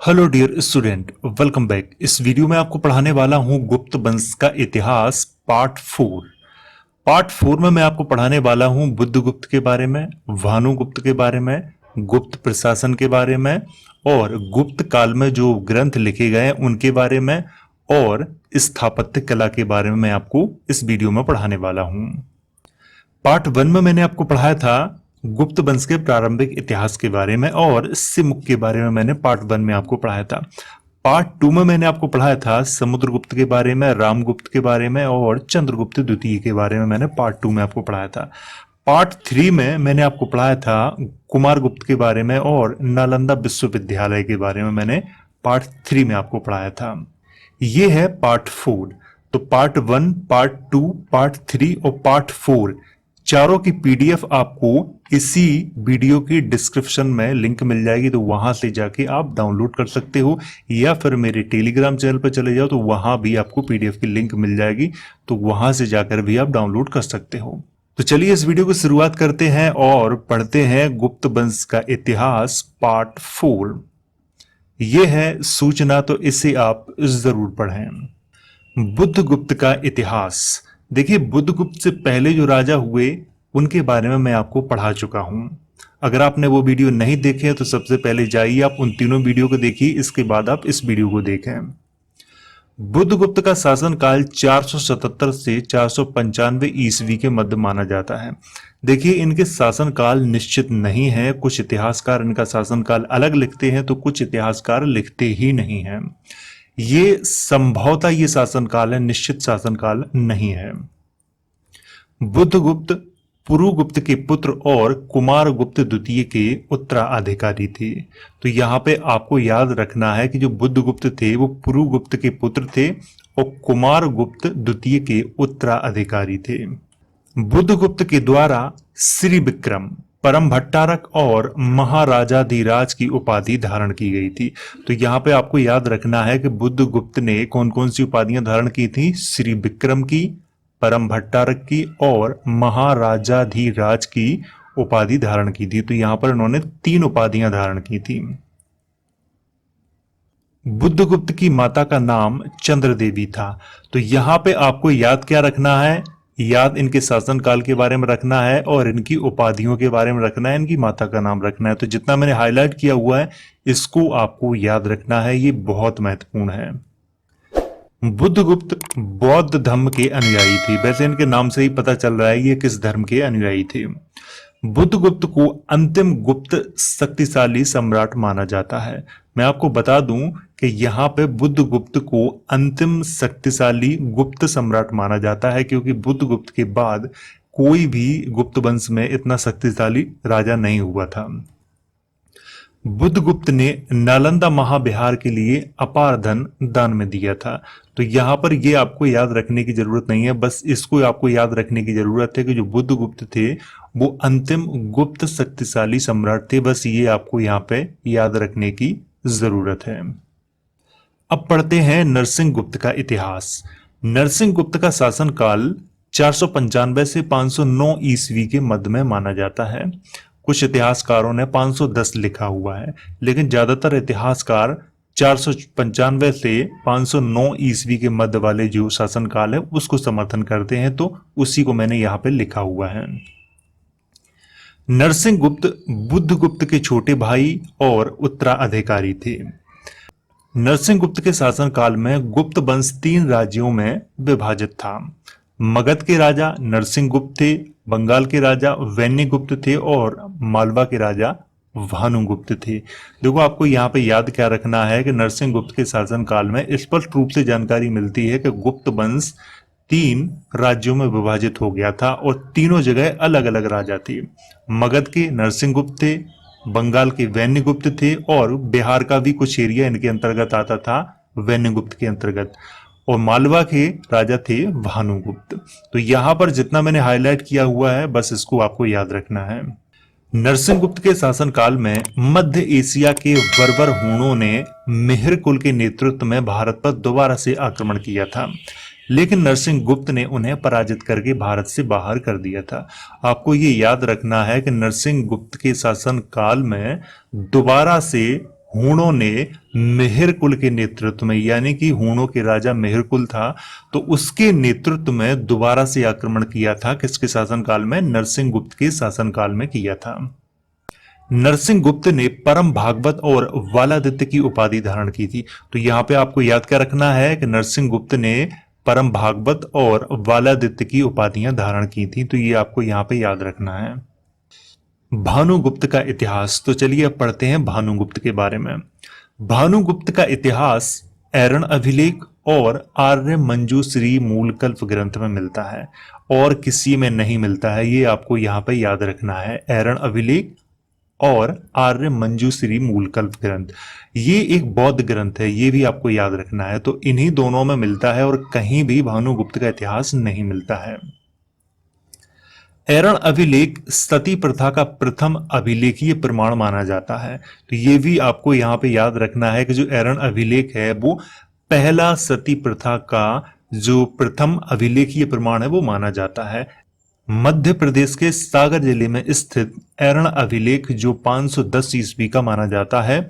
Hello dear student, welcome back. इस video में आपको पढ़ाने वाला हूं गुप्त वंश का इतिहास पार्ट 4 में मैं आपको पढ़ाने वाला हूं बुद्धगुप्त के बारे में, भानुगुप्त के बारे में, गुप्त प्रशासन के बारे में और गुप्त काल में जो ग्रंथ लिखे गए उनके बारे में और स्थापत्य कला के बारे में मैं आपको इस वीडियो में पढ़ाने वाला हूं। पार्ट 1 में मैंने आपको पढ़ाया था गुप्त वंश के प्रारंभिक इतिहास के बारे में और सिमुक के बारे में मैंने पार्ट 1 में आपको पढ़ाया था। पार्ट 2 में मैंने आपको पढ़ाया था समुद्रगुप्त के बारे में, रामगुप्त के बारे में और चंद्रगुप्त द्वितीय के बारे में मैंने पार्ट 2 में आपको पढ़ाया था। पार्ट 3 में मैंने आपको पढ़ाया था कुमारगुप्त के बारे में और नालंदा विश्वविद्यालय के बारे में मैंने पार्ट 3 में आपको पढ़ाया था। ये है पार्ट 4। तो पार्ट 1, पार्ट 2, पार्ट 3 और पार्ट 4 चारों की पीडीएफ आपको इसी वीडियो की डिस्क्रिप्शन में लिंक मिल जाएगी, तो वहां से जाके आप डाउनलोड कर सकते हो या फिर मेरे टेलीग्राम चैनल पर चले जाओ तो वहां भी आपको पीडीएफ की लिंक मिल जाएगी, तो वहां से जाकर भी आप डाउनलोड कर सकते हो। तो चलिए इस वीडियो को शुरुआत करते हैं और पढ़ते हैं गुप्त वंश का इतिहास पार्ट 4। यह है सूचना, तो इसे आप जरूर पढ़ें। बुद्धगुप्त का इतिहास। देखिए, बुद्धगुप्त से पहले जो राजा हुए उनके बारे में मैं आपको पढ़ा चुका हूं। अगर आपने वो वीडियो नहीं देखे तो सबसे पहले जाइए आप उन तीनों वीडियो को देखिए, इसके बाद आप इस वीडियो को देखें। बुद्धगुप्त का शासनकाल 477 से 495 ईस्वी के मध्य माना जाता है। देखिए, इनके शासनकाल निश्चित नहीं है। कुछ इतिहासकार इनका शासनकाल अलग लिखते हैं तो कुछ इतिहासकार लिखते ही नहीं हैं। ये संभवतः ये शासनकाल है, निश्चित शासनकाल नहीं है। बुद्धगुप्त पुरुगुप्त के पुत्र और कुमारगुप्त द्वितीय के उत्तराधिकारी थे। तो यहाँ पे आपको याद रखना है कि जो बुद्धगुप्त थे वो पुरुगुप्त के पुत्र थे और कुमारगुप्त द्वितीय के उत्तराधिकारी थे। बुद्धगुप्त के द्वारा श्री विक्रम, परम भट्टारक और महाराजाधिराज की उपाधि धारण की गई थी। तो यहाँ पे आपको याद रखना है कि बुद्धगुप्त ने कौन कौन सी उपाधियां धारण की थी? श्री विक्रम की, परम भट्टारक की और महाराजाधिराज की उपाधि धारण की थी। तो यहाँ पर इन्होंने 3 उपाधियां धारण की थी। बुद्धगुप्त की माता का नाम चंद्र देवी था। तो यहाँ पे आपको याद क्या रखना है? याद इनके शासनकाल के बारे में रखना है और इनकी उपाधियों के बारे में रखना है, इनकी माता का नाम रखना है। तो जितना मैंने हाईलाइट किया हुआ है इसको आपको याद रखना है, ये बहुत महत्वपूर्ण है। बुद्धगुप्त बौद्ध धर्म के अनुयायी थे। वैसे इनके नाम से ही पता चल रहा है ये किस धर्म के अनुयायी थे। बुद्धगुप्त को अंतिम गुप्त शक्तिशाली सम्राट माना जाता है। मैं आपको बता दूं कि यहाँ पे बुद्धगुप्त को अंतिम शक्तिशाली गुप्त सम्राट माना जाता है, क्योंकि बुद्धगुप्त के बाद कोई भी गुप्त वंश में इतना शक्तिशाली राजा नहीं हुआ था। बुद्धगुप्त ने नालंदा महाविहार के लिए अपार धन दान में दिया था। तो यहाँ पर ये आपको याद रखने की जरूरत नहीं है, बस इसको आपको याद रखने की जरूरत है कि जो बुद्धगुप्त थे वो अंतिम गुप्त शक्तिशाली सम्राट थे। बस ये आपको यहाँ पे याद रखने की जरूरत है। अब पढ़ते हैं नरसिंहगुप्त का इतिहास। नरसिंहगुप्त का शासनकाल 495 से 509 ईस्वी के मध्य में माना जाता है। कुछ इतिहासकारों ने 510 लिखा हुआ है, लेकिन ज्यादातर इतिहासकार 495 से 509 ईस्वी के मध्य वाले जो शासनकाल है उसको समर्थन करते हैं, तो उसी को मैंने यहाँ पे लिखा हुआ है। नरसिंहगुप्त बुद्धगुप्त के छोटे भाई और उत्तराधिकारी थे। नरसिंहगुप्त के शासनकाल में गुप्त वंश 3 राज्यों में विभाजित था। मगध के राजा नरसिंहगुप्त थे, बंगाल के राजा वैन्यगुप्त थे और मालवा के राजा भानुगुप्त थे। देखो, आपको यहाँ पे याद क्या रखना है कि नरसिंहगुप्त के शासनकाल में स्पष्ट रूप से जानकारी मिलती है कि गुप्त वंश 3 राज्यों में विभाजित हो गया था और तीनों जगह अलग अलग राजा थे। मगध के नरसिंहगुप्त थे, बंगाल के वैन्यगुप्त थे और बिहार का भी कुछ एरिया इनके अंतर्गत आता था वैन्यगुप्त के अंतर्गत, और मालवा के राजा थे भानुगुप्त। तो यहां पर जितना मैंने हाईलाइट किया हुआ है बस इसको आपको याद रखना है। नरसिंहगुप्त के शासनकाल में मध्य एशिया के बर्बर हूणों ने मिहिर कुल के नेतृत्व में भारत पर दोबारा से आक्रमण किया था, लेकिन नरसिंहगुप्त ने उन्हें पराजित करके भारत से बाहर कर दिया था। आपको ये याद रखना है कि नरसिंहगुप्त के शासन काल में दोबारा से हूणों ने मिहिर कुल के नेतृत्व में, यानी कि हूणों के राजा मिहिर कुल था, तो उसके नेतृत्व में दोबारा से आक्रमण किया था। किसके शासनकाल में? नरसिंह गुप्त के शासनकाल में किया था। नरसिंह गुप्त ने परम भागवत और वालादित्य की उपाधि धारण की थी। तो यहाँ पे आपको याद क्या रखना है कि नरसिंह गुप्त ने परम भागवत और वालादित्य की उपाधियां धारण की थी। तो ये आपको यहाँ पे याद रखना है। भानुगुप्त का इतिहास। तो चलिए अब पढ़ते हैं भानुगुप्त के बारे में। भानुगुप्त का इतिहास ऐरण अभिलेख और आर्य मंजूश्री मूलकल्प ग्रंथ में मिलता है और किसी में नहीं मिलता है। ये आपको यहाँ पे याद रखना है। ऐरण अभिलेख और आर्य मंजूश्री मूलकल्प ग्रंथ, ये एक बौद्ध ग्रंथ है, ये भी आपको याद रखना है। तो इन्हीं दोनों में मिलता है और कहीं भी भानुगुप्त का इतिहास नहीं मिलता है। ऐरण अभिलेख सती प्रथा का प्रथम अभिलेखीय प्रमाण माना जाता है। तो ये भी आपको यहाँ पे याद रखना है कि जो ऐरण अभिलेख है वो पहला सती प्रथा का जो प्रथम अभिलेखीय प्रमाण है वो माना जाता है। मध्य प्रदेश के सागर जिले में स्थित ऐरण अभिलेख जो 510 ईस्वी का माना जाता है,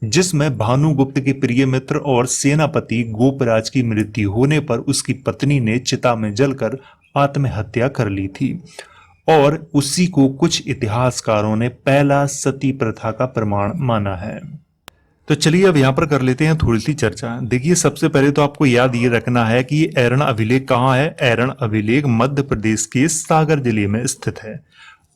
जिसमें भानुगुप्त के प्रिय मित्र और सेनापति गोपराज की मृत्यु होने पर उसकी पत्नी ने चिता में जलकर आत्महत्या कर ली थी और उसी को कुछ इतिहासकारों ने पहला सती प्रथा का प्रमाण माना है। तो चलिए अब यहां पर कर लेते हैं थोड़ी सी चर्चा। देखिए, सबसे पहले तो आपको याद ये रखना है कि ये ऐरण अभिलेख कहाँ है। ऐरण अभिलेख मध्य प्रदेश के सागर जिले में स्थित है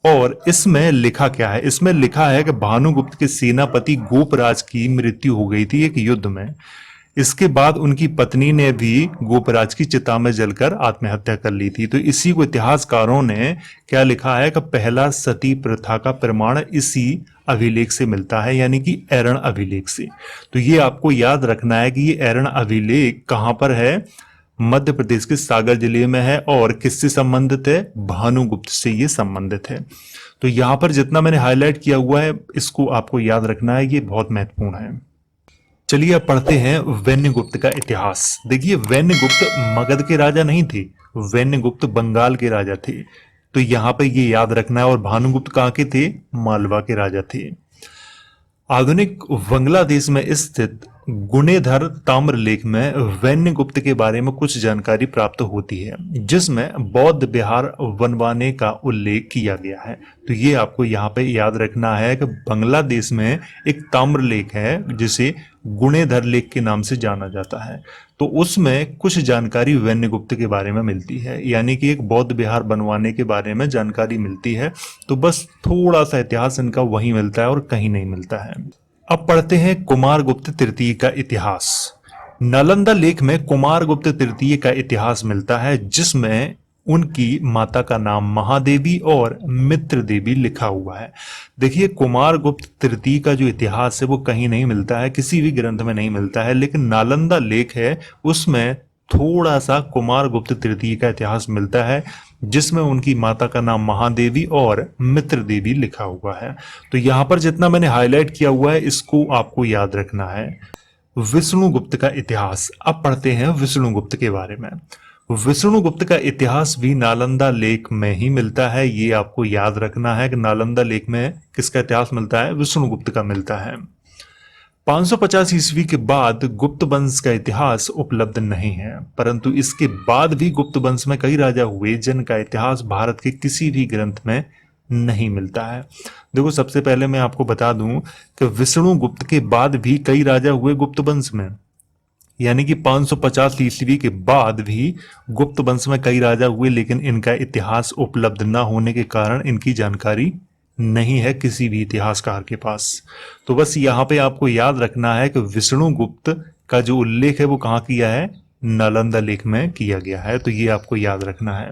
और इसमें लिखा क्या है? इसमें लिखा है कि भानुगुप्त के सेनापति गोपराज की मृत्यु हो गई थी एक युद्ध में। इसके बाद उनकी पत्नी ने भी गोपराज की चिता में जलकर आत्महत्या कर ली थी। तो इसी को इतिहासकारों ने क्या लिखा है कि पहला सती प्रथा का प्रमाण इसी अभिलेख से मिलता है, यानी कि ऐरण अभिलेख से। तो ये आपको याद रखना है कि ये ऐरण अभिलेख कहां पर है? मध्य प्रदेश के सागर जिले में है और किससे संबंधित है? भानुगुप्त से ये संबंधित है। तो यहां पर जितना मैंने हाईलाइट किया हुआ है इसको आपको याद रखना है, ये बहुत महत्वपूर्ण है। चलिए अब पढ़ते हैं वैन्यगुप्त का इतिहास। देखिए, वैन्यगुप्त मगध के राजा नहीं थे, वैन्यगुप्त बंगाल के राजा थे। तो यहां पे ये याद रखना है। और भानुगुप्त कहां के थे? मालवा के राजा थे। आधुनिक बांग्लादेश में स्थित गुणेधर ताम्रलेख में वैन्यगुप्त के बारे में कुछ जानकारी प्राप्त होती है, जिसमें बौद्ध विहार बनवाने का उल्लेख किया गया है। तो ये आपको यहाँ पे याद रखना है कि बांग्लादेश में एक ताम्रलेख है जिसे गुणेधर लेख के नाम से जाना जाता है। तो उसमें कुछ जानकारी वैन्यगुप्त के बारे में मिलती है, यानी कि एक बौद्ध विहार बनवाने के बारे में जानकारी मिलती है। तो बस थोड़ा सा इतिहास इनका वहीं मिलता है और कहीं नहीं मिलता है। अब पढ़ते हैं कुमारगुप्त तृतीय का इतिहास। नालंदा लेख में कुमारगुप्त तृतीय का इतिहास मिलता है, जिसमें उनकी माता का नाम महादेवी और मित्र देवी लिखा हुआ है। देखिए, कुमारगुप्त तृतीय का जो इतिहास है वो कहीं नहीं मिलता है, किसी भी ग्रंथ में नहीं मिलता है, लेकिन नालंदा लेख है उसमें थोड़ा सा कुमारगुप्त तृतीय का इतिहास मिलता है, जिसमें उनकी माता का नाम महादेवी और मित्र देवी लिखा हुआ है। तो यहां पर जितना मैंने हाईलाइट किया हुआ है इसको आपको याद रखना है। विष्णुगुप्त का इतिहास। अब पढ़ते हैं विष्णुगुप्त के बारे में। विष्णुगुप्त का इतिहास भी नालंदा लेख में ही मिलता है। ये आपको याद रखना है कि नालंदा लेख में किसका इतिहास मिलता है? विष्णुगुप्त का मिलता है। 550 ईस्वी के बाद गुप्त वंश का इतिहास उपलब्ध नहीं है, परंतु इसके बाद भी गुप्त वंश में कई राजा हुए जिनका इतिहास भारत के किसी भी ग्रंथ में नहीं मिलता है। देखो, सबसे पहले मैं आपको बता दूं कि विष्णुगुप्त के बाद भी कई राजा हुए गुप्त वंश में, यानी कि 550 ईस्वी के बाद भी गुप्त वंश में कई राजा हुए, लेकिन इनका इतिहास उपलब्ध न होने के कारण इनकी जानकारी नहीं है किसी भी इतिहासकार के पास। तो बस यहाँ पे आपको याद रखना है कि विष्णुगुप्त का जो उल्लेख है वो कहाँ किया है? नालंदा लेख में किया गया है। तो ये आपको याद रखना है।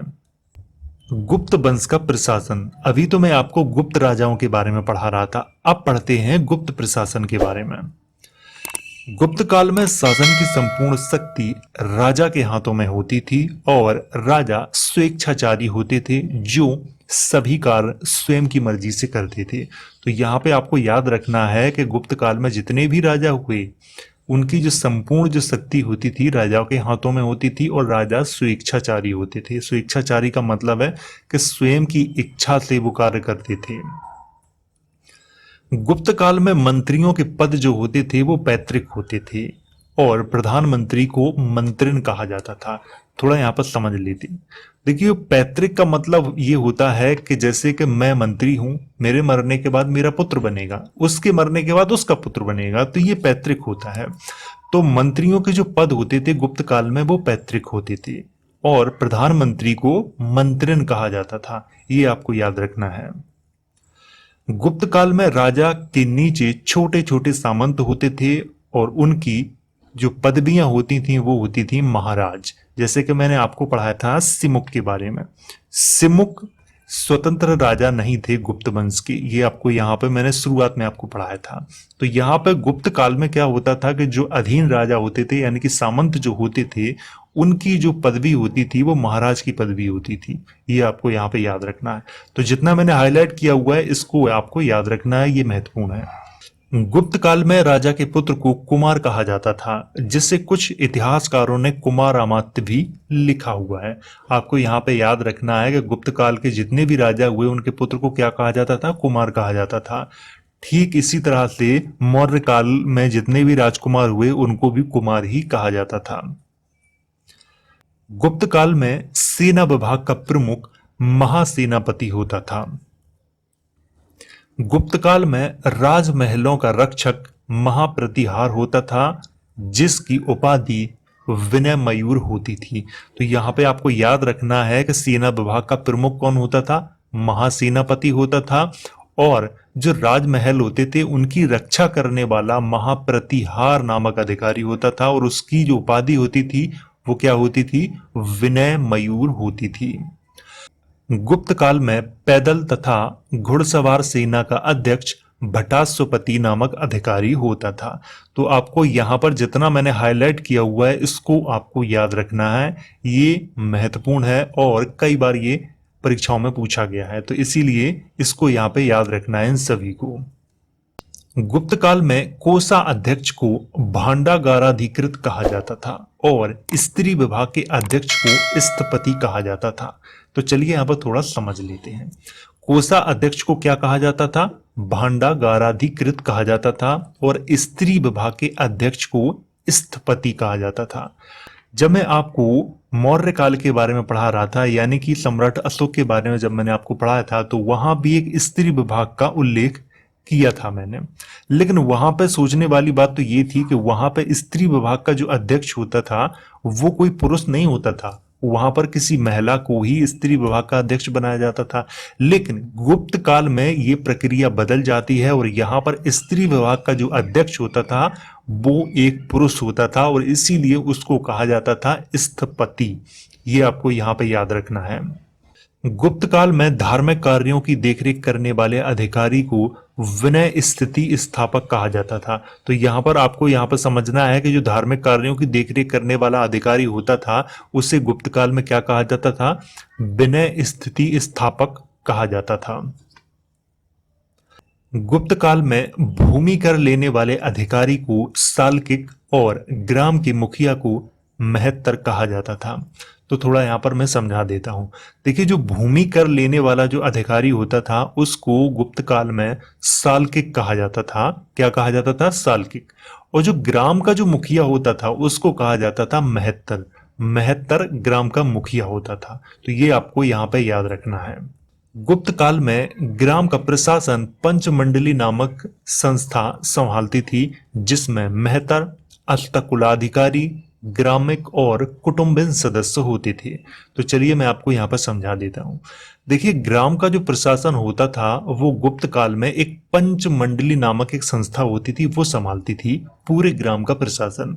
गुप्त वंश का प्रशासन। अभी तो मैं आपको गुप्त राजाओं के बारे में पढ़ा रहा था, अब पढ़ते हैं गुप्त प्रशासन के बारे में। गुप्त काल में शासन की संपूर्ण शक्ति राजा के हाथों में होती थी और राजा स्वेच्छाचारी होते थे, जो सभी कार्य स्वयं की मर्जी से करते थे। तो यहाँ पे आपको याद रखना है कि गुप्त काल में जितने भी राजा हुए उनकी जो संपूर्ण जो शक्ति होती थी राजाओं के हाथों में होती थी और राजा स्वेच्छाचारी होते थे। स्वेच्छाचारी का मतलब है कि स्वयं की इच्छा से वो कार्य करते थे। गुप्त काल में मंत्रियों के पद जो होते थे वो पैतृक होते थे और प्रधानमंत्री को मंत्रिन कहा जाता था। थोड़ा यहाँ पर समझ लेते हैं। देखिए, पैतृक का मतलब ये होता है कि जैसे कि मैं मंत्री हूं, मेरे मरने के बाद मेरा पुत्र बनेगा, उसके मरने के बाद उसका पुत्र बनेगा, तो ये पैतृक होता है। तो मंत्रियों के जो पद होते थे गुप्त काल में वो पैतृक होते थे और प्रधानमंत्री को मंत्रिन कहा जाता था। ये आपको याद रखना है। गुप्त काल में राजा के नीचे छोटे छोटे सामंत होते थे और उनकी जो पदवियां होती थी वो होती थी महाराज। जैसे कि मैंने आपको पढ़ाया था सिमुक के बारे में। सिमुक स्वतंत्र राजा नहीं थे गुप्त वंश के, ये आपको यहाँ पे मैंने शुरुआत में आपको पढ़ाया था। तो यहाँ पे गुप्त काल में क्या होता था कि जो अधीन राजा होते थे यानी कि सामंत जो होते थे उनकी जो पदवी होती थी वो महाराज की पदवी होती थी। ये आपको यहाँ पे याद रखना है। तो जितना मैंने हाईलाइट किया हुआ है इसको आपको याद रखना है, ये महत्वपूर्ण है। गुप्त काल में राजा के पुत्र को कुमार कहा जाता था, जिससे कुछ इतिहासकारों ने कुमार अमात्य भी लिखा हुआ है। आपको यहाँ पे याद रखना है कि गुप्त काल के जितने भी राजा हुए उनके पुत्र को क्या कहा जाता था? कुमार कहा जाता था। ठीक इसी तरह से मौर्य काल में जितने भी राजकुमार हुए उनको भी कुमार ही कहा जाता था। गुप्त काल में सेना विभाग का प्रमुख महासेनापति होता था। गुप्त काल में राजमहलों का रक्षक महाप्रतिहार होता था, जिसकी उपाधि विनय मयूर होती थी। तो यहाँ पे आपको याद रखना है कि सेना विभाग का प्रमुख कौन होता था? महासेनापति होता था। और जो राजमहल होते थे उनकी रक्षा करने वाला महाप्रतिहार नामक अधिकारी होता था और उसकी जो उपाधि होती थी वो क्या होती थी? विनय मयूर होती थी। गुप्त काल में पैदल तथा घुड़सवार सेना का अध्यक्ष भटास्वपति नामक अधिकारी होता था। तो आपको यहाँ पर जितना मैंने हाईलाइट किया हुआ है इसको आपको याद रखना है, ये महत्वपूर्ण है और कई बार ये परीक्षाओं में पूछा गया है, तो इसीलिए इसको यहाँ पे याद रखना है इन सभी को। गुप्त काल में कोषा अध्यक्ष को भांडागाराधिकृत कहा जाता था और स्त्री विभाग के अध्यक्ष को स्थपति कहा जाता था। तो चलिए यहाँ पर थोड़ा समझ लेते हैं। कोषा अध्यक्ष को क्या कहा जाता था? भांडागाराधिकृत कहा जाता था और स्त्री विभाग के अध्यक्ष को स्थपति कहा जाता था। जब मैं आपको मौर्य काल के बारे में पढ़ा रहा था यानी कि सम्राट अशोक के बारे में जब मैंने आपको पढ़ाया था तो वहां भी एक स्त्री विभाग का उल्लेख किया था मैंने, लेकिन वहां पे सोचने वाली बात तो ये थी कि वहां पे स्त्री विभाग का जो अध्यक्ष होता था वो कोई पुरुष नहीं होता था, वहां पर किसी महिला को ही स्त्री विभाग का अध्यक्ष बनाया जाता था। लेकिन गुप्त काल में ये प्रक्रिया बदल जाती है और यहाँ पर स्त्री विभाग का जो अध्यक्ष होता था वो एक पुरुष होता था और इसीलिए उसको कहा जाता था स्थपति। ये आपको यहाँ पे याद रखना है। गुप्त काल में धार्मिक कार्यों की देखरेख करने वाले अधिकारी को विनय स्थिति स्थापक कहा जाता था। तो यहाँ पर आपको यहाँ पर समझना है कि जो धार्मिक कार्यों की देखरेख करने वाला अधिकारी होता था उसे गुप्त काल में क्या कहा जाता था? विनय स्थिति स्थापक कहा जाता था। गुप्त काल में भूमि कर लेने वाले अधिकारी को साल्किक और ग्राम के मुखिया को महत्तर कहा जाता था। तो थोड़ा यहाँ पर मैं समझा देता हूँ। देखिए, जो भूमि कर लेने वाला जो अधिकारी होता था उसको गुप्त काल में साल्किक कहा जाता था। क्या कहा जाता था? साल्किक। और जो ग्राम का जो मुखिया होता था उसको कहा जाता था महत्तर। महत्तर ग्राम का मुखिया होता था। तो ये आपको यहाँ पे याद रखना है। गुप्त काल में ग्राम का प्रशासन पंचमंडली नामक संस्था संभालती थी, जिसमें महतर, अष्टकुलाधिकारी, ग्रामिक और कुटुंबिन सदस्य होते थे। तो चलिए मैं आपको यहाँ पर समझा देता हूँ। देखिए, ग्राम का जो प्रशासन होता था वो गुप्त काल में एक पंचमंडली नामक एक संस्था होती थी, वो संभालती थी पूरे ग्राम का प्रशासन।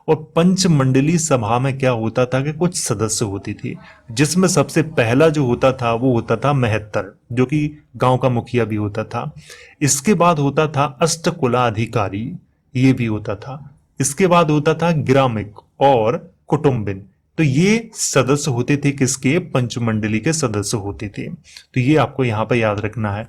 और पंचमंडली सभा में क्या होता था कि कुछ सदस्य होते थे, जिसमें सबसे पहला जो होता था वो होता था महत्तर, जो कि गांव का मुखिया भी होता था। इसके बाद होता था अष्टकुलाधिकारी, ये भी होता था। इसके बाद होता था ग्रामिक और कुटुंबिन। तो ये सदस्य होते थे किसके? पंचमंडली के सदस्य होते थे। तो ये आपको यहाँ पर याद रखना है।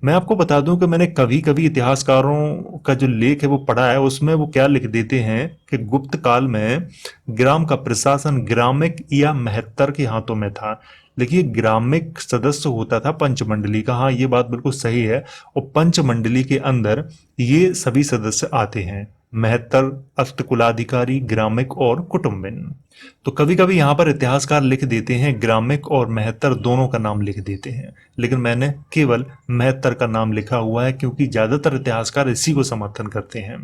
मैं आपको बता दूं कि मैंने कभी कभी इतिहासकारों का जो लेख है वो पढ़ा है, उसमें वो क्या लिख देते हैं कि गुप्त काल में ग्राम का प्रशासन ग्रामिक या महत्तर के हाथों में था, देखिए ग्रामिक सदस्य होता था पंचमंडली का, हाँ ये बात बिल्कुल सही है। और पंचमंडली के अंदर ये सभी सदस्य आते हैं, महत्तर, अष्टकुलाधिकारी, ग्रामिक और कुटुंबिन। तो कभी कभी यहाँ पर इतिहासकार लिख देते हैं ग्रामिक और महत्तर दोनों का नाम लिख देते हैं, लेकिन मैंने केवल महत्तर का नाम लिखा हुआ है क्योंकि ज्यादातर इतिहासकार इसी को समर्थन करते हैं।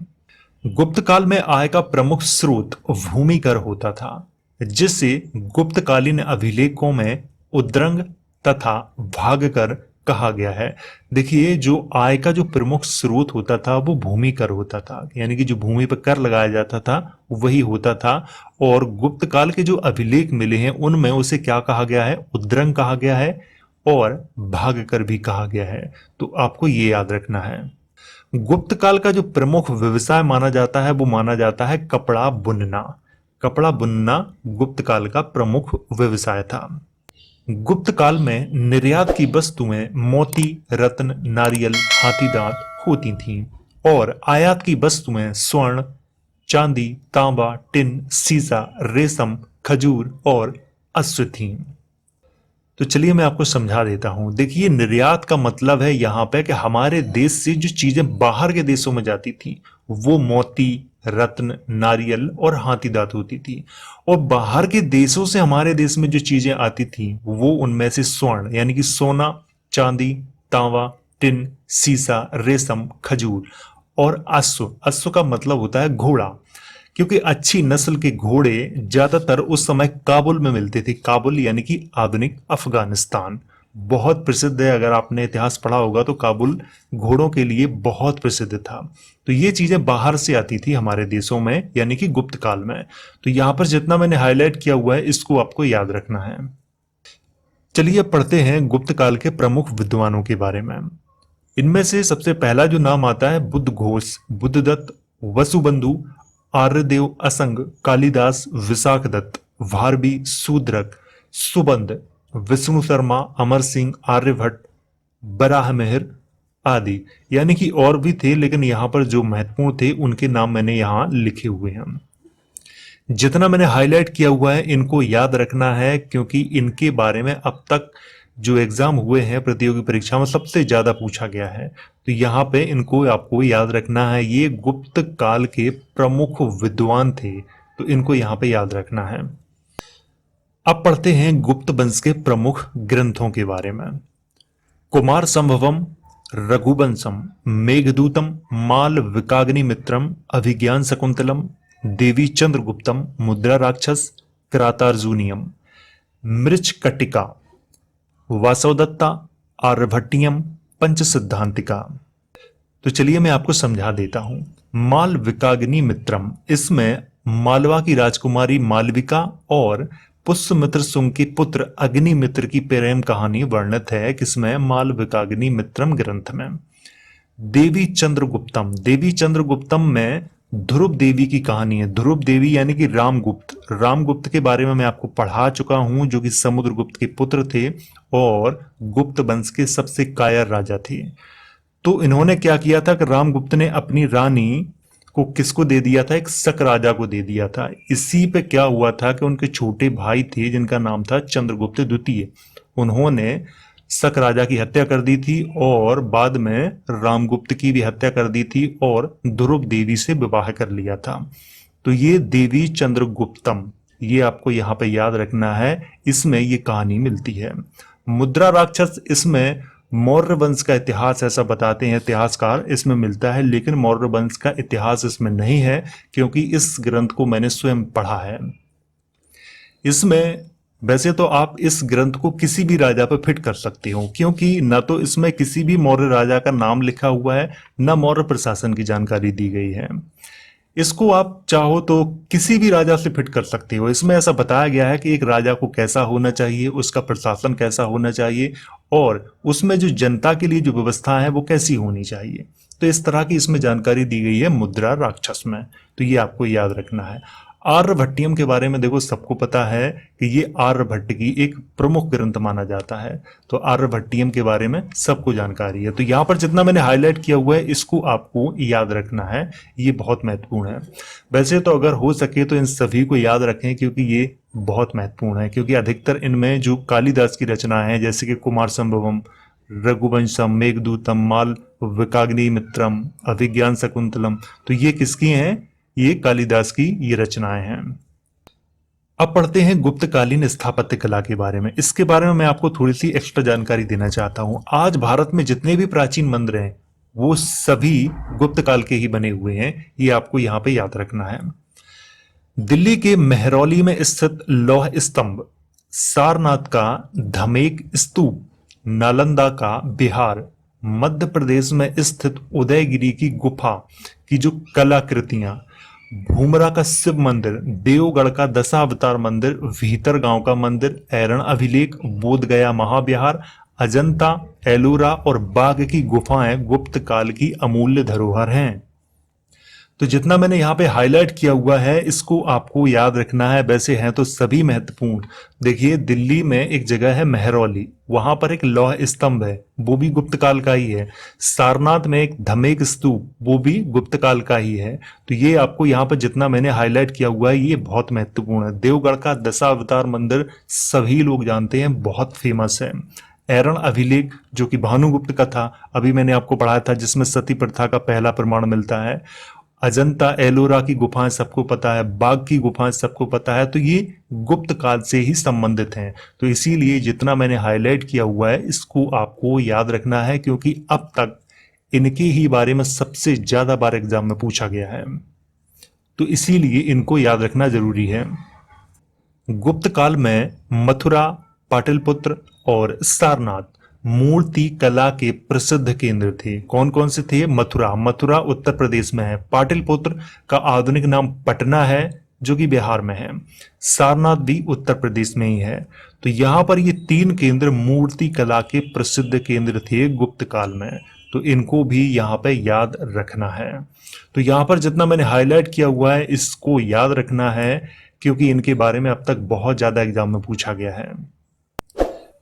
गुप्त काल में आय का प्रमुख स्रोत भूमि कर होता था, जिससे गुप्तकालीन अभिलेखों में उद्रंग तथा भागकर कहा गया है। देखिए जो आय का जो प्रमुख स्रोत होता था वो भूमि कर होता था, यानी कि जो भूमि पर कर लगाया जाता था वही होता था। और गुप्त काल के जो अभिलेख मिले हैं उनमें उसे क्या कहा गया है, उद्रंग कहा गया है और भागकर भी कहा गया है। तो आपको ये याद रखना है। गुप्त काल का जो प्रमुख व्यवसाय माना जाता है वो माना जाता है कपड़ा बुनना। कपड़ा बुनना गुप्त काल का प्रमुख व्यवसाय था। गुप्त काल में निर्यात की वस्तुएं मोती, रत्न, नारियल, हाथीदांत होती थीं और आयात की वस्तुएं स्वर्ण, चांदी, तांबा, टिन, सीसा, रेशम, खजूर और अश्व थीं। तो चलिए मैं आपको समझा देता हूं। देखिए निर्यात का मतलब है यहां पे कि हमारे देश से जो चीजें बाहर के देशों में जाती थी वो मोती, रत्न, नारियल और हाथीदांत होती थी। और बाहर के देशों से हमारे देश में जो चीजें आती थी वो उनमें से स्वर्ण यानी कि सोना, चांदी, तांबा, टिन, सीसा, रेशम, खजूर और अश्व। अश्व का मतलब होता है घोड़ा, क्योंकि अच्छी नस्ल के घोड़े ज्यादातर उस समय काबुल में मिलते थे। काबुल यानी कि आधुनिक अफगानिस्तान बहुत प्रसिद्ध है, अगर आपने इतिहास पढ़ा होगा तो काबुल घोड़ों के लिए बहुत प्रसिद्ध था। तो ये चीजें बाहर से आती थी हमारे देशों में यानी कि गुप्त काल में। तो यहां पर जितना मैंने हाईलाइट किया हुआ है इसको आपको याद रखना है। चलिए पढ़ते हैं गुप्त काल के प्रमुख विद्वानों के बारे में। इनमें से सबसे पहला जो नाम आता है बुद्ध घोष, बुद्धदत्त, वसुबंधु, आर्यदेव, असंग, कालिदास, विशाखदत्त, भारवी, शूद्रक, सुबंध, विष्णु शर्मा, अमर सिंह, आर्यभट्ट, बराहमिहिर आदि। यानी कि और भी थे लेकिन यहाँ पर जो महत्वपूर्ण थे उनके नाम मैंने यहाँ लिखे हुए हैं। जितना मैंने हाईलाइट किया हुआ है इनको याद रखना है क्योंकि इनके बारे में अब तक जो एग्जाम हुए हैं प्रतियोगी परीक्षा में सबसे ज्यादा पूछा गया है। तो यहाँ पे इनको आपको याद रखना है। ये गुप्त काल के प्रमुख विद्वान थे तो इनको यहाँ पे याद रखना है। अब पढ़ते हैं गुप्त वंश के प्रमुख ग्रंथों के बारे में। कुमार संभवम, रघुवंशम, मेघदूतम, माल विकाग्निमित्रम, अभिज्ञान शकुंतलम, देवी चंद्रगुप्तम, मुद्रा राक्षस, क्रातार्जुनियम, मृच्छकटिका, वासवदत्ता, आर्यभट्टियम, पंच सिद्धांतिका। तो चलिए मैं आपको समझा देता हूं। माल विकाग्निमित्रम, इसमें मालवा की राजकुमारी मालविका और पुष्यमित्र सुंग के पुत्र अग्निमित्र की प्रेम कहानी वर्णित है किसमें, माल विकाग्निमित्रम ग्रंथ में। देवी चंद्रगुप्तम, देवी चंद्रगुप्तम में ध्रुव देवी की कहानी है। ध्रुव देवी यानी कि रामगुप्त, रामगुप्त के बारे में मैं आपको पढ़ा चुका हूं जो कि समुद्रगुप्त के पुत्र थे और गुप्त वंश के सबसे कायर राजा थे। तो इन्होंने क्या किया था कि रामगुप्त ने अपनी रानी को किसको दे दिया था, एक शक राजा को दे दिया था। इसी पे क्या हुआ था कि उनके छोटे भाई थे जिनका नाम था चंद्रगुप्त द्वितीय, उन्होंने शक राजा की हत्या कर दी थी और बाद में रामगुप्त की भी हत्या कर दी थी और ध्रुव देवी से विवाह कर लिया था। तो ये देवी चंद्रगुप्तम, ये आपको यहाँ पे याद रखना है, इसमें ये कहानी मिलती है। मुद्रा राक्षस, इसमें मौर्य वंश का इतिहास ऐसा बताते हैं इतिहासकार, इसमें मिलता है, लेकिन मौर्य वंश का इतिहास इसमें नहीं है क्योंकि इस ग्रंथ को मैंने स्वयं पढ़ा है। इसमें वैसे तो आप इस ग्रंथ को किसी भी राजा पर फिट कर सकते हो क्योंकि न तो इसमें किसी भी मौर्य राजा का नाम लिखा हुआ है न मौर्य प्रशासन की जानकारी दी गई है। इसको आप चाहो तो किसी भी राजा से फिट कर सकते हो। इसमें ऐसा बताया गया है कि एक राजा को कैसा होना चाहिए, उसका प्रशासन कैसा होना चाहिए और उसमें जो जनता के लिए जो व्यवस्था है वो कैसी होनी चाहिए। तो इस तरह की इसमें जानकारी दी गई है मुद्रा राक्षस में, तो ये आपको याद रखना है। आर्यभट्टियम के बारे में देखो सबको पता है कि ये आर्यभट्ट की एक प्रमुख ग्रंथ माना जाता है, तो आर्यभट्टियम के बारे में सबको जानकारी है। तो यहाँ पर जितना मैंने हाईलाइट किया हुआ है इसको आपको याद रखना है, ये बहुत महत्वपूर्ण है। वैसे तो अगर हो सके तो इन सभी को याद रखें, क्योंकि ये बहुत महत्वपूर्ण है, क्योंकि अधिकतर इनमें जो कालिदास की रचनाएं हैं जैसे कि कुमार संभवम, रघुवंशम, मेघदूतम, मालविकाग्निमित्रम, अभिज्ञान शकुंतलम, तो ये किसकी हैं? ये कालिदास की ये रचनाएं हैं। अब पढ़ते हैं गुप्तकालीन स्थापत्य कला के बारे में। इसके बारे में मैं आपको थोड़ी सी एक्स्ट्रा जानकारी देना चाहता हूं। आज भारत में जितने भी प्राचीन मंदिर हैं वो सभी गुप्त काल के ही बने हुए हैं, ये आपको यहां पे याद रखना है। दिल्ली के मेहरौली में स्थित लौह स्तंभ, सारनाथ का धमेक स्तूप, नालंदा का बिहार, मध्य प्रदेश में स्थित उदयगिरी की गुफा की जो कलाकृतियां, भूमरा का शिव मंदिर, देवगढ़ का दशावतार मंदिर, भीतरगांव का मंदिर, ऐरण अभिलेख, बोधगया महाविहार, अजंता, एलोरा और बाघ की गुफाएं गुप्त काल की अमूल्य धरोहर हैं। तो जितना मैंने यहाँ पे हाईलाइट किया हुआ है इसको आपको याद रखना है। वैसे हैं तो सभी महत्वपूर्ण। देखिए, दिल्ली में एक जगह है मेहरौली, वहां पर एक लौह स्तंभ है, वो भी गुप्त काल का ही है। सारनाथ में एक धमेक स्तूप, वो भी गुप्त काल का ही है। तो ये आपको यहाँ पर जितना मैंने हाईलाइट किया हुआ है ये बहुत महत्वपूर्ण है। देवगढ़ का दशावतार मंदिर सभी लोग जानते हैं, बहुत फेमस है। ऐरण अभिलेख जो कि भानुगुप्त का था, अभी मैंने आपको पढ़ाया था, जिसमें सती प्रथा का पहला प्रमाण मिलता है। अजंता एलोरा की गुफाएं सबको पता है, बाघ की गुफाएं सबको पता है, तो ये गुप्त काल से ही संबंधित हैं। तो इसीलिए जितना मैंने हाईलाइट किया हुआ है इसको आपको याद रखना है, क्योंकि अब तक इनके ही बारे में सबसे ज्यादा बार एग्जाम में पूछा गया है, तो इसीलिए इनको याद रखना जरूरी है। गुप्त काल में मथुरा, पाटलिपुत्र और सारनाथ मूर्ति कला के प्रसिद्ध केंद्र थे। कौन कौन से थे? मथुरा उत्तर प्रदेश में है, पाटलिपुत्र का आधुनिक नाम पटना है जो कि बिहार में है, सारनाथ भी उत्तर प्रदेश में ही है। तो यहाँ पर ये तीन केंद्र मूर्ति कला के प्रसिद्ध केंद्र थे गुप्त काल में, तो इनको भी यहाँ पे याद रखना है। तो यहाँ पर जितना मैंने हाईलाइट किया हुआ है इसको याद रखना है, क्योंकि इनके बारे में अब तक बहुत ज्यादा एग्जाम में पूछा गया है।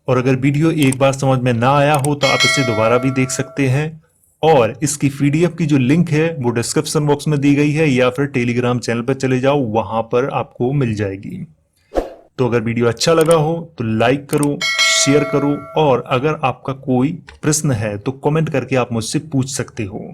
और अगर वीडियो एक बार समझ में ना आया हो तो आप इसे दोबारा भी देख सकते हैं, और इसकी पीडीएफ की जो लिंक है वो डिस्क्रिप्शन बॉक्स में दी गई है, या फिर टेलीग्राम चैनल पर चले जाओ, वहां पर आपको मिल जाएगी। तो अगर वीडियो अच्छा लगा हो तो लाइक करो, शेयर करो, और अगर आपका कोई प्रश्न है तो कमेंट करके आप मुझसे पूछ सकते हो।